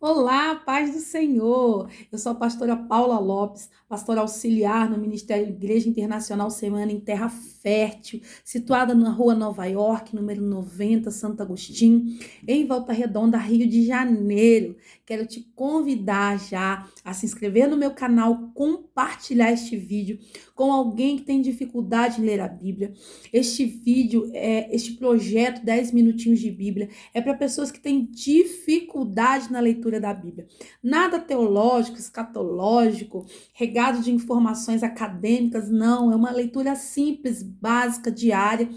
Olá, paz do Senhor. Eu sou a pastora Paula Lopes, pastora auxiliar no Ministério Igreja Internacional Semana em Terra Fértil, situada na Rua Nova York, número 90, Santo Agostinho, em Volta Redonda, Rio de Janeiro. Quero te convidar já a se inscrever no meu canal, compartilhar este vídeo com alguém que tem dificuldade em ler a Bíblia. Este projeto 10 minutinhos de Bíblia é para pessoas que têm dificuldade na leitura da Bíblia. Nada teológico, escatológico, regado de informações acadêmicas, não. É uma leitura simples, básica, diária,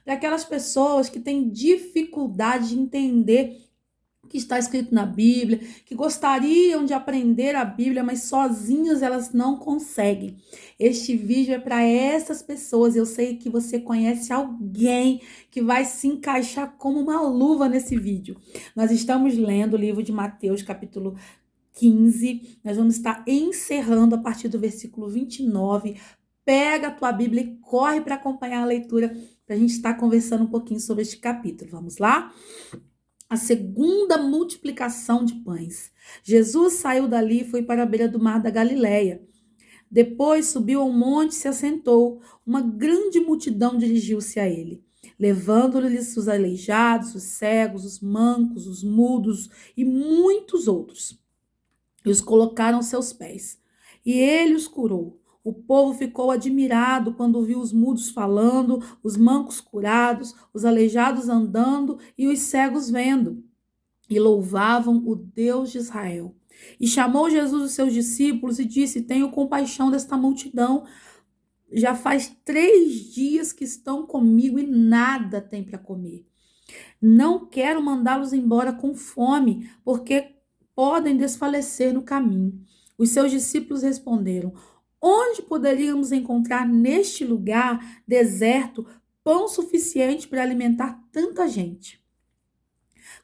para aquelas pessoas que têm dificuldade de entender que está escrito na Bíblia, que gostariam de aprender a Bíblia, mas sozinhos elas não conseguem. Este vídeo é para essas pessoas. Eu sei que você conhece alguém que vai se encaixar como uma luva nesse vídeo. Nós estamos lendo o livro de Mateus, capítulo 15. Nós vamos estar encerrando a partir do versículo 29. Pega a tua Bíblia e corre para acompanhar a leitura, para a gente estar conversando um pouquinho sobre este capítulo. Vamos lá? A segunda multiplicação de pães. Jesus saiu dali e foi para a beira do mar da Galileia. Depois subiu ao monte e se assentou. Uma grande multidão dirigiu-se a ele, levando-lhes os aleijados, os cegos, os mancos, os mudos e muitos outros, e os colocaram aos seus pés. E ele os curou. O povo ficou admirado quando viu os mudos falando, os mancos curados, os aleijados andando e os cegos vendo, e louvavam o Deus de Israel. E chamou Jesus os seus discípulos e disse: Tenho compaixão desta multidão. Já faz 3 dias que estão comigo e nada têm para comer. Não quero mandá-los embora com fome, porque podem desfalecer no caminho. Os seus discípulos responderam: Onde poderíamos encontrar neste lugar deserto pão suficiente para alimentar tanta gente?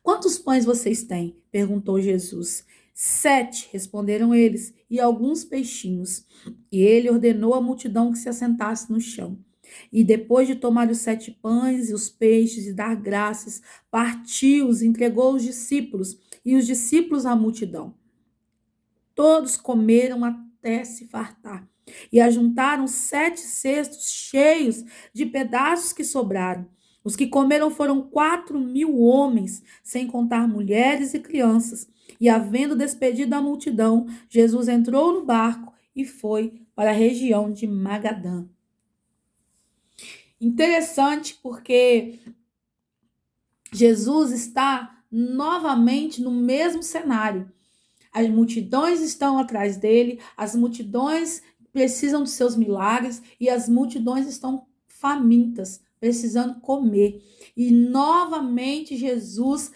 Quantos pães vocês têm? Perguntou Jesus. 7, responderam eles, e alguns peixinhos. E ele ordenou à multidão que se assentasse no chão. E depois de tomar os 7 pães e os peixes e dar graças, partiu-os, entregou aos discípulos, e os discípulos à multidão. Todos comeram até se fartar. E ajuntaram 7 cestos cheios de pedaços que sobraram. Os que comeram foram 4.000 homens, sem contar mulheres e crianças. E havendo despedido a multidão, Jesus entrou no barco e foi para a região de Magadã. Interessante porque Jesus está novamente no mesmo cenário. As multidões estão atrás dele, as multidões precisam dos seus milagres e as multidões estão famintas, precisando comer. E novamente Jesus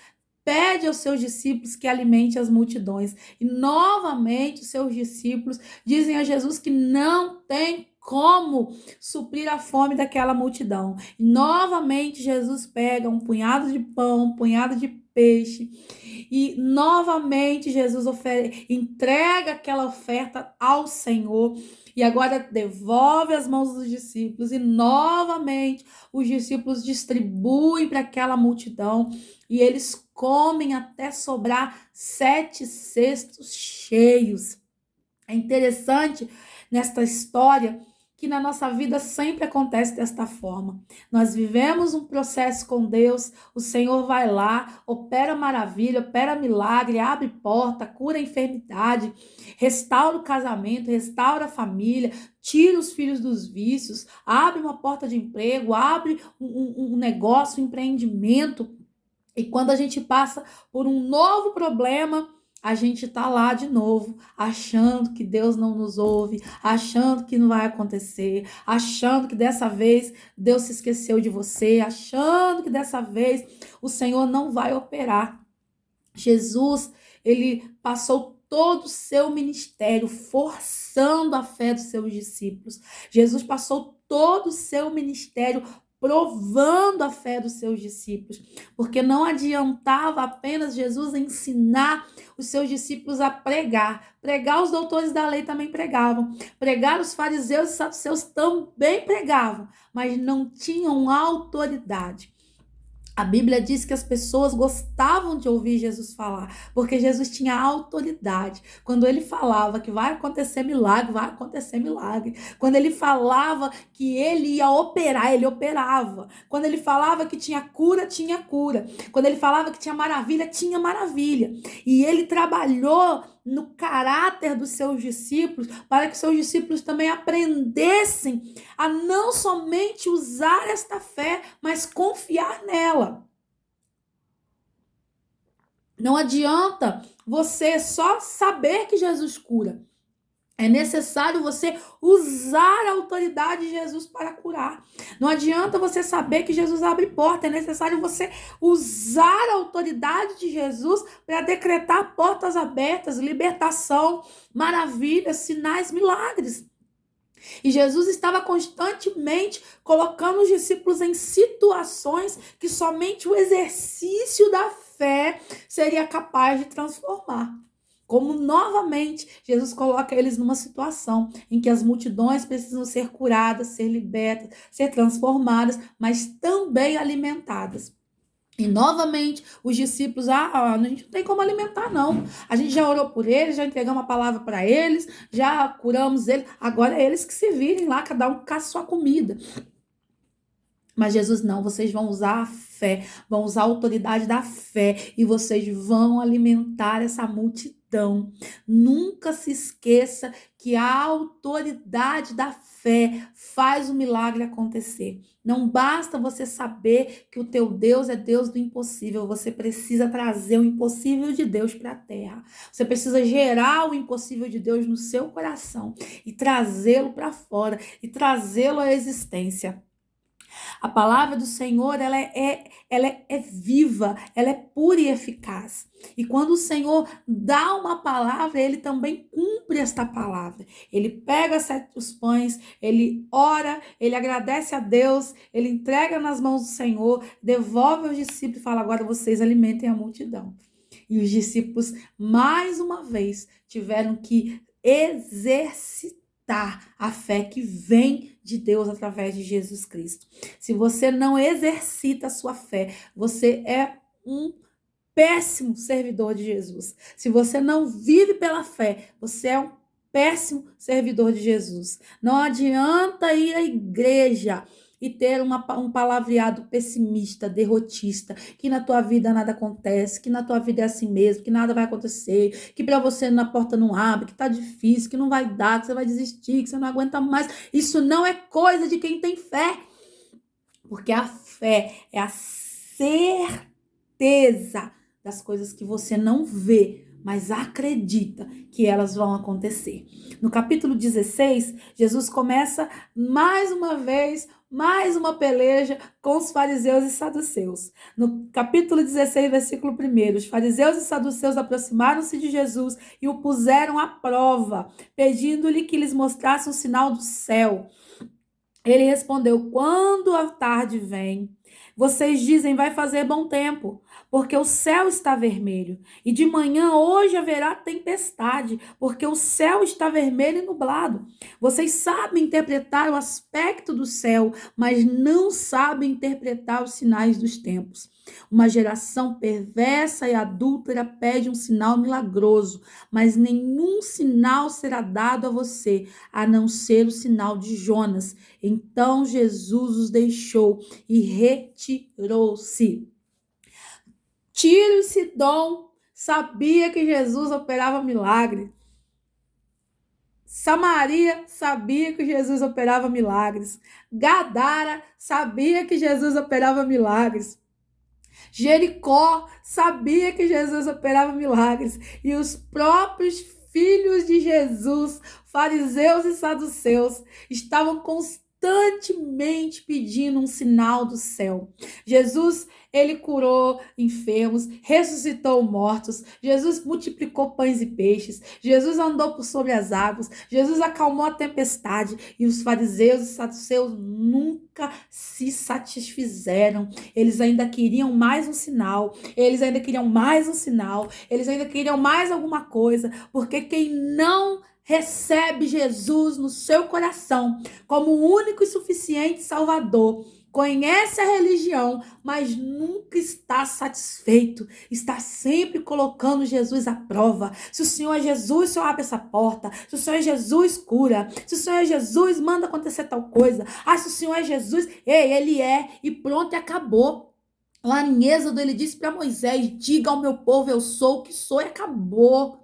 pede aos seus discípulos que alimente as multidões. E novamente os seus discípulos dizem a Jesus que não tem como suprir a fome daquela multidão. E novamente Jesus pega um punhado de pão, um punhado de peixe, e novamente Jesus entrega aquela oferta ao Senhor. E agora devolve as mãos dos discípulos. E novamente os discípulos distribuem para aquela multidão. E eles comem até sobrar 7 cestos cheios. É interessante nesta história que na nossa vida sempre acontece desta forma. Nós vivemos um processo com Deus, o Senhor vai lá, opera maravilha, opera milagre, abre porta, cura a enfermidade, restaura o casamento, restaura a família, tira os filhos dos vícios, abre uma porta de emprego, abre um negócio, um empreendimento. E quando a gente passa por um novo problema, a gente tá lá de novo, achando que Deus não nos ouve, achando que não vai acontecer, achando que dessa vez Deus se esqueceu de você, achando que dessa vez o Senhor não vai operar. Jesus, ele passou todo o seu ministério forçando a fé dos seus discípulos. Jesus passou todo o seu ministério provando a fé dos seus discípulos, porque não adiantava apenas Jesus ensinar os seus discípulos a pregar. Pregar, os doutores da lei também pregavam. Pregar, os fariseus e saduceus também pregavam, mas não tinham autoridade. A Bíblia diz que as pessoas gostavam de ouvir Jesus falar, porque Jesus tinha autoridade. Quando ele falava que vai acontecer milagre, vai acontecer milagre. Quando ele falava que ele ia operar, ele operava. Quando ele falava que tinha cura, tinha cura. Quando ele falava que tinha maravilha, tinha maravilha. E ele trabalhou no caráter dos seus discípulos, para que seus discípulos também aprendessem a não somente usar esta fé, mas confiar nela. Não adianta você só saber que Jesus cura. É necessário você usar a autoridade de Jesus para curar. Não adianta você saber que Jesus abre porta. É necessário você usar a autoridade de Jesus para decretar portas abertas, libertação, maravilhas, sinais, milagres. E Jesus estava constantemente colocando os discípulos em situações que somente o exercício da fé seria capaz de transformar. Como novamente Jesus coloca eles numa situação em que as multidões precisam ser curadas, ser libertas, ser transformadas, mas também alimentadas. E novamente os discípulos, a gente não tem como alimentar não. A gente já orou por eles, já entregamos uma palavra para eles, já curamos eles, agora é eles que se virem lá, cada um caça sua comida. Mas Jesus não, vocês vão usar a fé, vão usar a autoridade da fé e vocês vão alimentar essa multidão. Nunca se esqueça que a autoridade da fé faz o milagre acontecer. Não basta você saber que o teu Deus é Deus do impossível, você precisa trazer o impossível de Deus para a terra. Você precisa gerar o impossível de Deus no seu coração e trazê-lo para fora e trazê-lo à existência. A palavra do Senhor, ela é viva, ela é pura e eficaz. E quando o Senhor dá uma palavra, ele também cumpre esta palavra. Ele pega os pães, ele ora, ele agradece a Deus, ele entrega nas mãos do Senhor, devolve aos discípulos e fala: agora vocês alimentem a multidão. E os discípulos, mais uma vez, tiveram que exercitar a fé que vem de Deus através de Jesus Cristo. Se você não exercita a sua fé, você é um péssimo servidor de Jesus. Se você não vive pela fé, você é um péssimo servidor de Jesus. Não adianta ir à igreja e ter um palavreado pessimista, derrotista, que na tua vida nada acontece, que na tua vida é assim mesmo, que nada vai acontecer, que para você na porta não abre, que tá difícil, que não vai dar, que você vai desistir, que você não aguenta mais. Isso não é coisa de quem tem fé. Porque a fé é a certeza das coisas que você não vê, mas acredita que elas vão acontecer. No capítulo 16, Jesus começa mais uma vez, mais uma peleja com os fariseus e saduceus. No capítulo 16, versículo 1, os fariseus e saduceus aproximaram-se de Jesus e o puseram à prova, pedindo-lhe que lhes mostrasse um sinal do céu. Ele respondeu: quando a tarde vem, vocês dizem vai fazer bom tempo, porque o céu está vermelho. E de manhã hoje haverá tempestade, porque o céu está vermelho e nublado. Vocês sabem interpretar o aspecto do céu, mas não sabem interpretar os sinais dos tempos. Uma geração perversa e adúltera pede um sinal milagroso, mas nenhum sinal será dado a você, a não ser o sinal de Jonas. Então Jesus os deixou e retirou-se. Tiro e Sidom sabia que Jesus operava milagre. Samaria sabia que Jesus operava milagres. Gadara sabia que Jesus operava milagres. Jericó sabia que Jesus operava milagres. E os próprios filhos de Jesus, fariseus e saduceus, estavam constantemente pedindo um sinal do céu. Jesus, ele curou enfermos, ressuscitou mortos, Jesus multiplicou pães e peixes, Jesus andou por sobre as águas, Jesus acalmou a tempestade, e os fariseus e saduceus nunca se satisfizeram. Eles ainda queriam mais um sinal, eles ainda queriam mais um sinal, eles ainda queriam mais alguma coisa, porque quem não recebe Jesus no seu coração como o único e suficiente Salvador, conhece a religião, mas nunca está satisfeito, está sempre colocando Jesus à prova. Se o Senhor é Jesus, o Senhor abre essa porta. Se o Senhor é Jesus, cura. Se o Senhor é Jesus, manda acontecer tal coisa. Ah, se o Senhor é Jesus, ei, ele é, e pronto, e acabou. Lá em Êxodo, ele disse para Moisés: diga ao meu povo, eu sou o que sou, e acabou.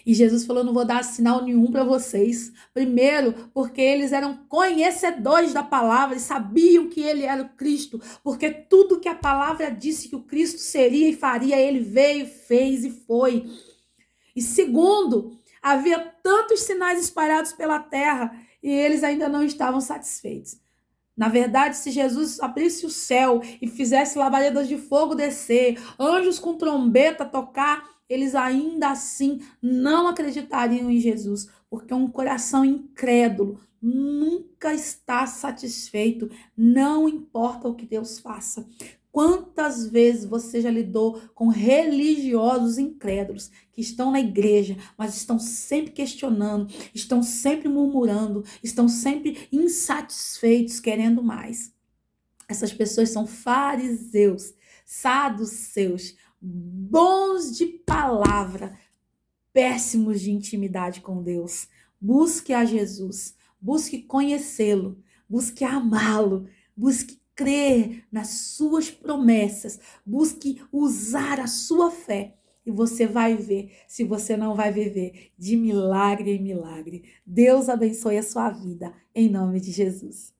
E Jesus falou: não vou dar sinal nenhum para vocês. Primeiro, porque eles eram conhecedores da palavra e sabiam que ele era o Cristo. Porque tudo que a palavra disse que o Cristo seria e faria, ele veio, fez e foi. E segundo, havia tantos sinais espalhados pela terra e eles ainda não estavam satisfeitos. Na verdade, se Jesus abrisse o céu e fizesse labaredas de fogo descer, anjos com trombeta tocar, eles ainda assim não acreditariam em Jesus, porque um coração incrédulo nunca está satisfeito, não importa o que Deus faça. Quantas vezes você já lidou com religiosos incrédulos que estão na igreja, mas estão sempre questionando, estão sempre murmurando, estão sempre insatisfeitos, querendo mais? Essas pessoas são fariseus, saduceus, bons de palavra, péssimos de intimidade com Deus. Busque a Jesus, busque conhecê-lo, busque amá-lo, busque crer nas suas promessas, busque usar a sua fé. E você vai ver se você não vai viver de milagre em milagre. Deus abençoe a sua vida, em nome de Jesus.